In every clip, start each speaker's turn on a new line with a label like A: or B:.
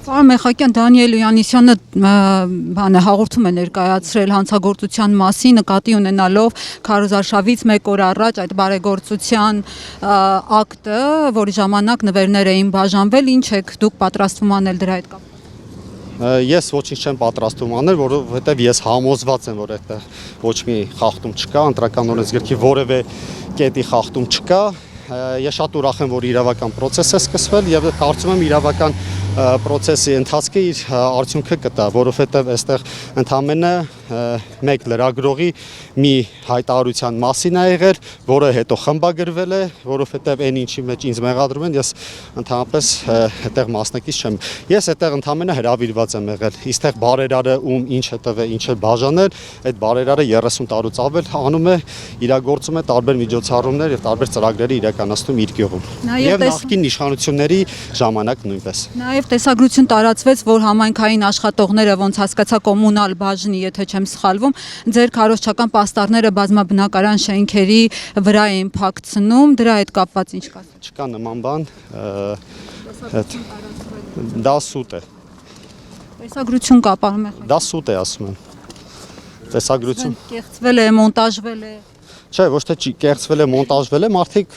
A: Պարոն Մեխակյան, Դանիել Յանիսյանը հաղորդում է ներկայացրել հանցագործության մասին, նկատի ունենալով քարոզարշավից 1 օր առաջ այդ բարեգործության ակտը, որի ժամանակ նվերներ էին բաժանվել, ինչ եք դուք պատրաստվում անել դրա հետ կապ։
B: Ես ոչինչ չեմ պատրաստվում անել, որովհետև ես համոզված եմ, որ այդտեղ ոչ մի խախտում չկա, ընտրական օրենսգրքի որևէ կետի խախտում չկա։ Ես շատ ուրախ եմ, որ իրավական process է սկսվել եւ կարծում եմ իրավական process-ի ընթացքը իր արդյունքը կտա, որովհետև այստեղ ընդամենը մեկ լրագրողի մի հայտարարության մասին է եղել, որը հետո խմբագրվել է, որովհետև այն ինչի մեջ ինձ մեղադրում են, ես ընդհանրապես այդտեղ մասնակից չեմ։ Ես այդտեղ ընդամենը հրավիրված եմ եղել։ Իստեղ բարերարը ում ինչ է տվել, ինչ է բաժանել, այդ բարերարը 30 տարուց ավել անում է, իրագործում է տարբեր միջոցառումներ եւ տարբեր ծրագրեր իրականացնում իր գյուղում։ Եվ նախկին իշխանությունների ժամանակ նույնպես։
A: Նաև տեսագրություն տարածվեց, որ համայնքային աշխատողները, ոնց հասկացա, կոմունալ բաժնի, եթե չեմ սխալվում, ձեր քարոզչական պաստառները բազմաբնակարան շենքերի վրա էին փակցնում, դրա հետ կապված ինչ կասեք։
B: Չկա նման բան, դա սուտ է։
A: Տեսագրություն կա, պարոն Մեխակյան։
B: Դա սուտ է, ասում եմ։ Տեսագրություն։
A: Կեղծվել է, մոնտաժվել է։
B: Չէ, ոչ թե կեղծվել է, մոնտաժվել է, մարդիկ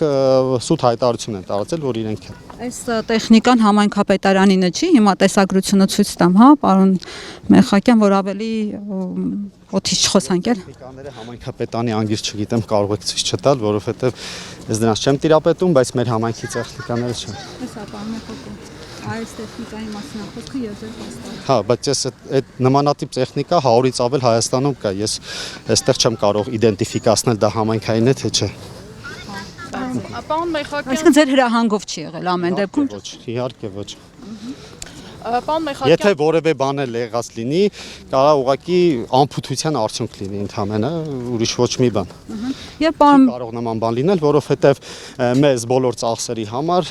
B: սուտ հայտարարություն են տարածել, որ իրենք են։
A: Այս տեխնիկան համայնքապետարանինը չի, հիմա տեսագրությունը ցույց տամ, հա, պարոն Մեխակյան, որ ավելի օդից չխոսանք էլ։
B: Տեխնիկաները համայնքապետարանի անգիր չգիտեմ, կարող եք ցույց չտալ, որովհետև ես դրանց չեմ տիրապետում, բայց մեր համայնքի տեխնիկաները չեն։
A: Հեսա, պարոն Մեխակյան, այս տեխնիկայի մասին խոսքը եւ ձեր պաստառը։
B: Հա, բայց ես այդ նմանատիպ տեխնիկա 100-ից ավել Հայաստանում կա, ես այստեղ չեմ կարող իդենտիֆիկացնել դա համայնքային է թե չէ։
C: Պարոն Մեխակյան,
A: Այսինքն ձեր հրահանգով չի եղել ամեն դեպքում։
B: Ոչ, իհարկե ոչ։
C: պարոն Մեխակյան,
B: Եթե որևէ բան էլ եղած լինի, կարող ուղղակի անփութության արդյունք լինի ընդհանրապես, ուրիշ ոչ մի բան։
A: Եվ պարոն
B: Կարող նման բան լինել, որովհետև մեզ բոլոր ծախսերի համար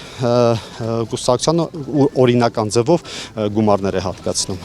B: կուսակցությունը օրինական ձևով գումարներ է հատկացնում։